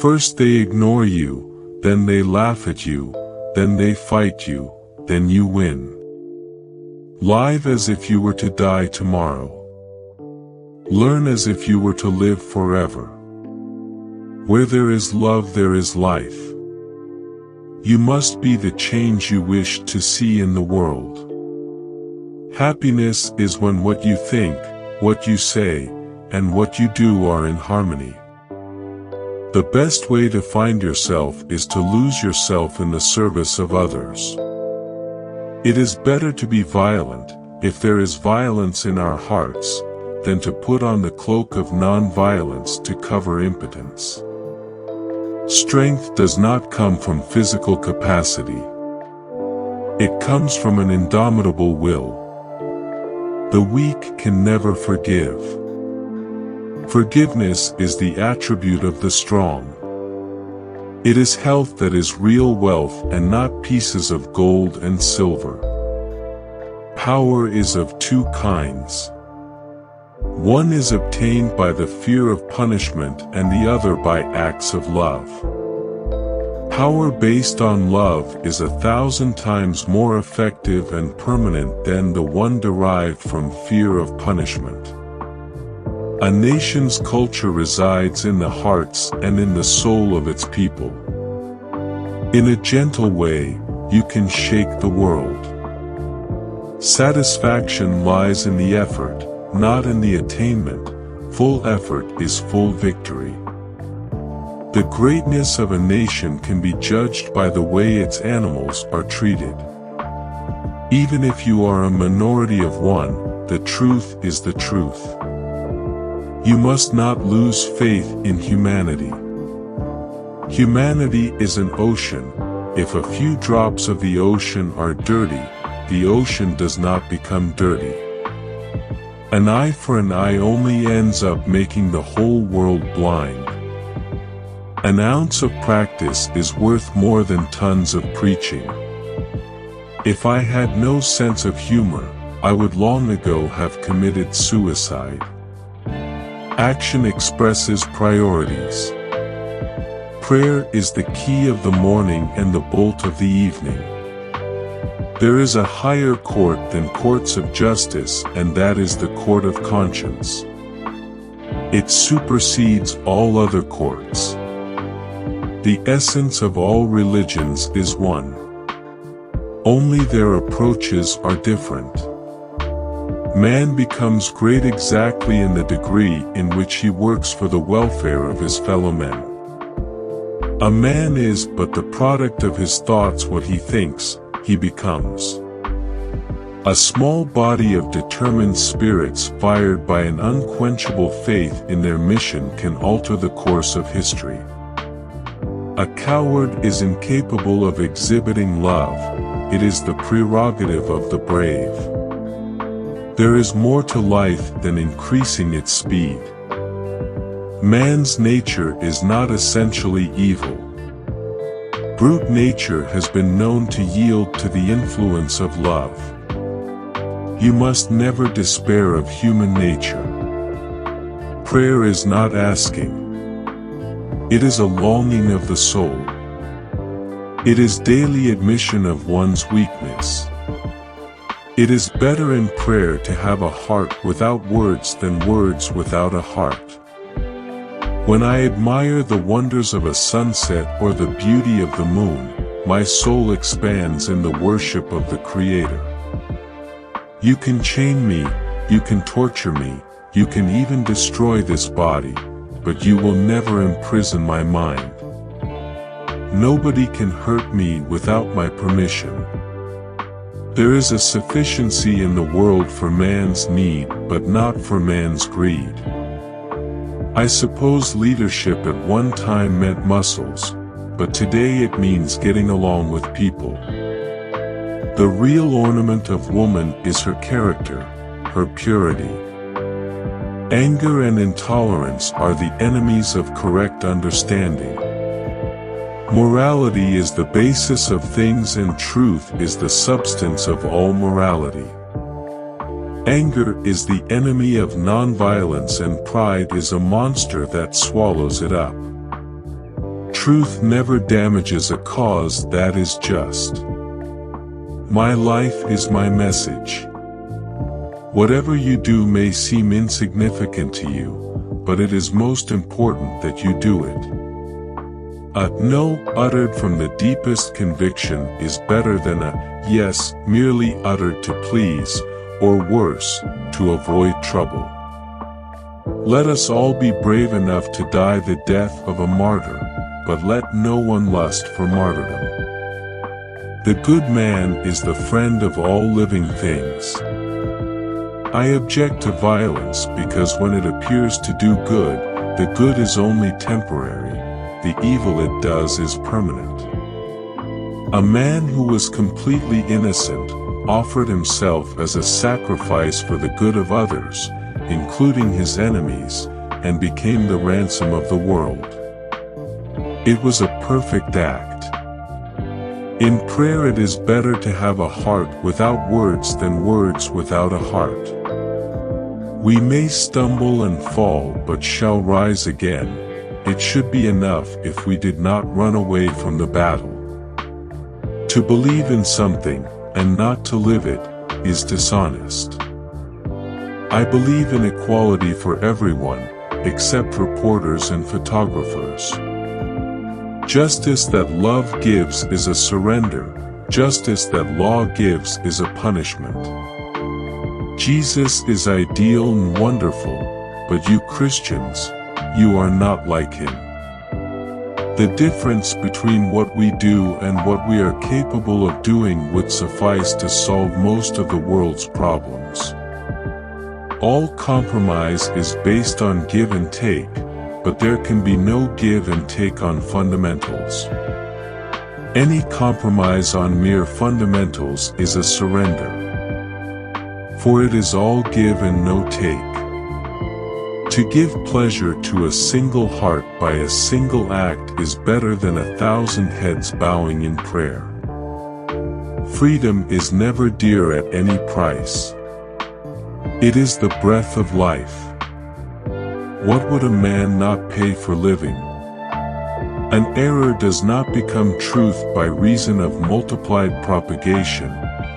First they ignore you, then they laugh at you, then they fight you, then you win. Live as if you were to die tomorrow. Learn as if you were to live forever. Where there is love there is life. You must be the change you wish to see in the world. Happiness is when what you think, what you say, and what you do are in harmony. The best way to find yourself is to lose yourself in the service of others. It is better to be violent, if there is violence in our hearts, than to put on the cloak of non-violence to cover impotence. Strength does not come from physical capacity. It comes from an indomitable will. The weak can never forgive. Forgiveness is the attribute of the strong. It is health that is real wealth and not pieces of gold and silver. Power is of two kinds. One is obtained by the fear of punishment and the other by acts of love. Power based on love is 1,000 times more effective and permanent than the one derived from fear of punishment. A nation's culture resides in the hearts and in the soul of its people. In a gentle way, you can shake the world. Satisfaction lies in the effort, not in the attainment. Full effort is full victory. The greatness of a nation can be judged by the way its animals are treated. Even if you are a minority of one, the truth is the truth. You must not lose faith in humanity. Humanity is an ocean. If a few drops of the ocean are dirty, the ocean does not become dirty. An eye for an eye only ends up making the whole world blind. An ounce of practice is worth more than tons of preaching. If I had no sense of humor, I would long ago have committed suicide. Action expresses priorities. Prayer is the key of the morning and the bolt of the evening. There is a higher court than courts of justice, and that is the court of conscience. It supersedes all other courts. The essence of all religions is one. Only their approaches are different. Man becomes great exactly in the degree in which he works for the welfare of his fellow men. A man is but the product of his thoughts. What he thinks, he becomes. A small body of determined spirits fired by an unquenchable faith in their mission can alter the course of history. A coward is incapable of exhibiting love. It is the prerogative of the brave. There is more to life than increasing its speed. Man's nature is not essentially evil. Brute nature has been known to yield to the influence of love. You must never despair of human nature. Prayer is not asking. It is a longing of the soul. It is daily admission of one's weakness. It is better in prayer to have a heart without words than words without a heart. When I admire the wonders of a sunset or the beauty of the moon, my soul expands in the worship of the Creator. You can chain me, you can torture me, you can even destroy this body, but you will never imprison my mind. Nobody can hurt me without my permission. There is a sufficiency in the world for man's need, but not for man's greed. I suppose leadership at one time meant muscles, but today it means getting along with people. The real ornament of woman is her character, her purity. Anger and intolerance are the enemies of correct understanding. Morality is the basis of things and truth is the substance of all morality. Anger is the enemy of nonviolence and pride is a monster that swallows it up. Truth never damages a cause that is just. My life is my message. Whatever you do may seem insignificant to you, but it is most important that you do it. A no uttered from the deepest conviction is better than a yes merely uttered to please, or worse, to avoid trouble. Let us all be brave enough to die the death of a martyr, but let no one lust for martyrdom. The good man is the friend of all living things. I object to violence because when it appears to do good, the good is only temporary, the evil it does is permanent. A man who was completely innocent offered himself as a sacrifice for the good of others, including his enemies, and became the ransom of the world. It was a perfect act. In prayer it is better to have a heart without words than words without a heart. We may stumble and fall but shall rise again. It should be enough if we did not run away from the battle. To believe in something, and not to live it, is dishonest. I believe in equality for everyone, except reporters and photographers. Justice that love gives is a surrender, justice that law gives is a punishment. Jesus is ideal and wonderful, but you Christians, you are not like him. The difference between what we do and what we are capable of doing would suffice to solve most of the world's problems. All compromise is based on give and take, but there can be no give and take on fundamentals. Any compromise on mere fundamentals is a surrender. For it is all give and no take. To give pleasure to a single heart by a single act is better than 1,000 heads bowing in prayer. Freedom is never dear at any price. It is the breath of life. What would a man not pay for living? An error does not become truth by reason of multiplied propagation,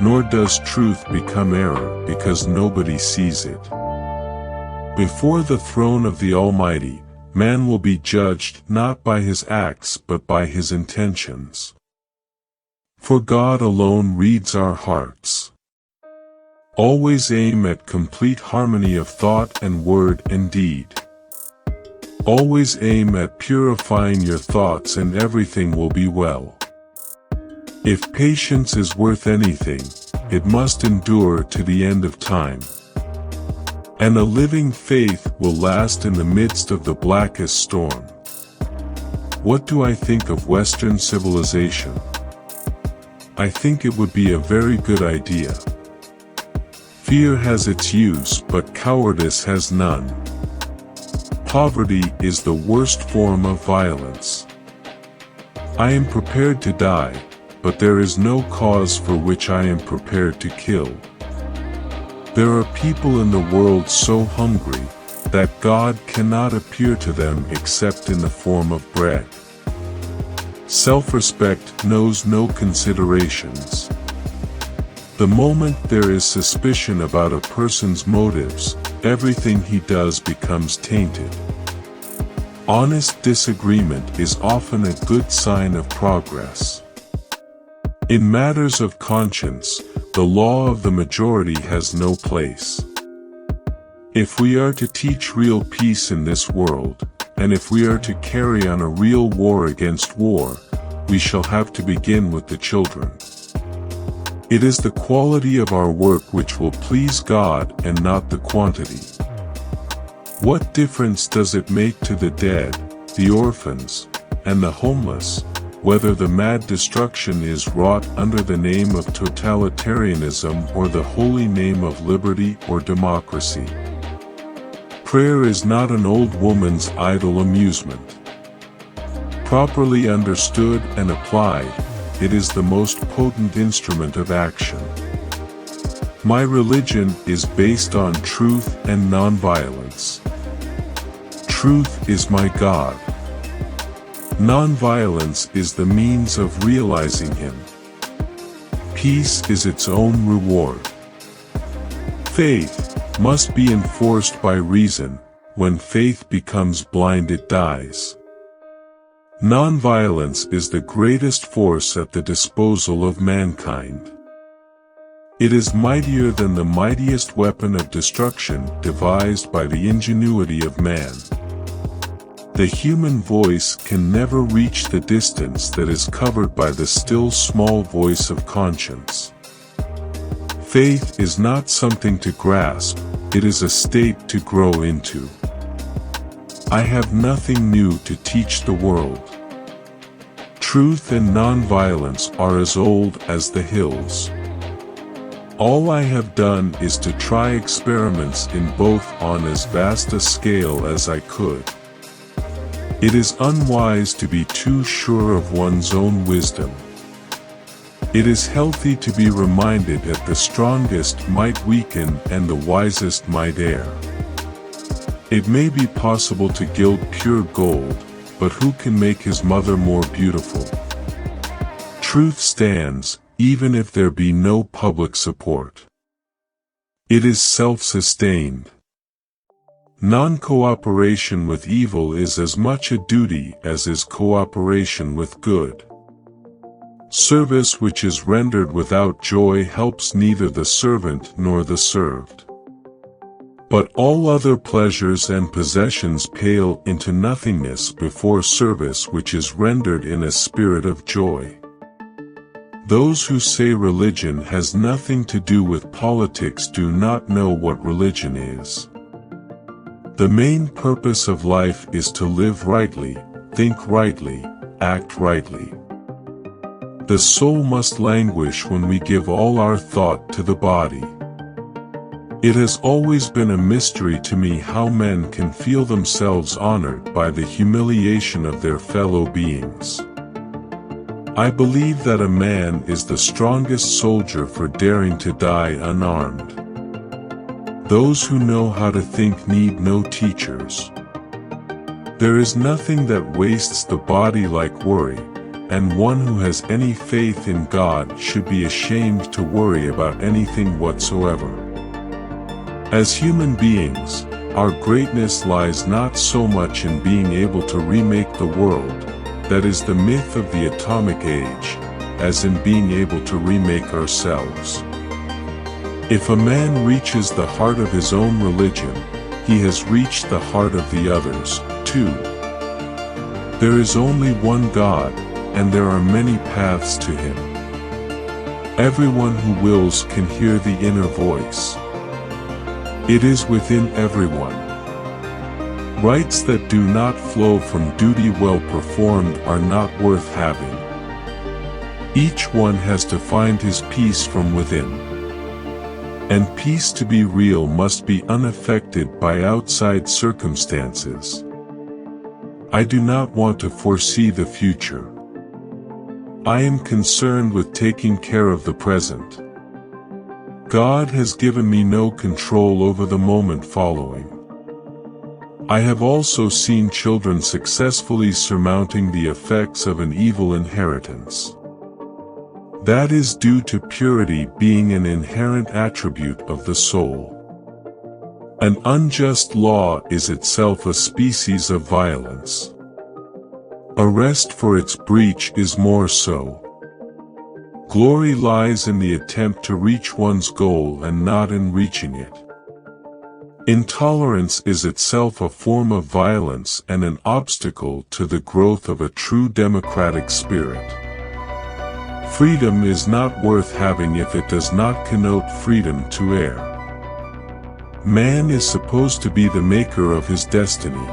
nor does truth become error because nobody sees it. Before the throne of the Almighty, man will be judged not by his acts but by his intentions. For God alone reads our hearts. Always aim at complete harmony of thought and word and deed. Always aim at purifying your thoughts and everything will be well. If patience is worth anything, it must endure to the end of time. And a living faith will last in the midst of the blackest storm. What do I think of Western civilization? I think it would be a very good idea. Fear has its use, but cowardice has none. Poverty is the worst form of violence. I am prepared to die, but there is no cause for which I am prepared to kill. There are people in the world so hungry that God cannot appear to them except in the form of bread. Self-respect knows no considerations. The moment there is suspicion about a person's motives, everything he does becomes tainted. Honest disagreement is often a good sign of progress. In matters of conscience, the law of the majority has no place. If we are to teach real peace in this world, and if we are to carry on a real war against war, we shall have to begin with the children. It is the quality of our work which will please God and not the quantity. What difference does it make to the dead, the orphans, and the homeless, whether the mad destruction is wrought under the name of totalitarianism or the holy name of liberty or democracy? Prayer is not an old woman's idle amusement. Properly understood and applied, it is the most potent instrument of action. My religion is based on truth and nonviolence. Truth is my God. Nonviolence is the means of realizing him. Peace is its own reward. Faith must be enforced by reason. When faith becomes blind, it dies. Nonviolence is the greatest force at the disposal of mankind. It is mightier than the mightiest weapon of destruction devised by the ingenuity of man. The human voice can never reach the distance that is covered by the still small voice of conscience. Faith is not something to grasp, it is a state to grow into. I have nothing new to teach the world. Truth and nonviolence are as old as the hills. All I have done is to try experiments in both on as vast a scale as I could. It is unwise to be too sure of one's own wisdom. It is healthy to be reminded that the strongest might weaken and the wisest might err. It may be possible to gild pure gold, but who can make his mother more beautiful? Truth stands, even if there be no public support. It is self-sustained. Non-cooperation with evil is as much a duty as is cooperation with good. Service which is rendered without joy helps neither the servant nor the served. But all other pleasures and possessions pale into nothingness before service which is rendered in a spirit of joy. Those who say religion has nothing to do with politics do not know what religion is. The main purpose of life is to live rightly, think rightly, act rightly. The soul must languish when we give all our thought to the body. It has always been a mystery to me how men can feel themselves honored by the humiliation of their fellow beings. I believe that a man is the strongest soldier for daring to die unarmed. Those who know how to think need no teachers. There is nothing that wastes the body like worry, and one who has any faith in God should be ashamed to worry about anything whatsoever. As human beings, our greatness lies not so much in being able to remake the world, that is the myth of the atomic age, as in being able to remake ourselves. If a man reaches the heart of his own religion, he has reached the heart of the others, too. There is only one God, and there are many paths to him. Everyone who wills can hear the inner voice. It is within everyone. Rights that do not flow from duty well performed are not worth having. Each one has to find his peace from within. And peace to be real must be unaffected by outside circumstances. I do not want to foresee the future. I am concerned with taking care of the present. God has given me no control over the moment following. I have also seen children successfully surmounting the effects of an evil inheritance. That is due to purity being an inherent attribute of the soul. An unjust law is itself a species of violence. Arrest for its breach is more so. Glory lies in the attempt to reach one's goal and not in reaching it. Intolerance is itself a form of violence and an obstacle to the growth of a true democratic spirit. Freedom is not worth having if it does not connote freedom to err. Man is supposed to be the maker of his destiny.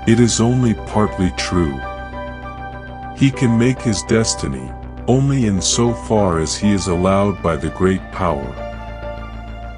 It is only partly true. He can make his destiny only in so far as he is allowed by the great power.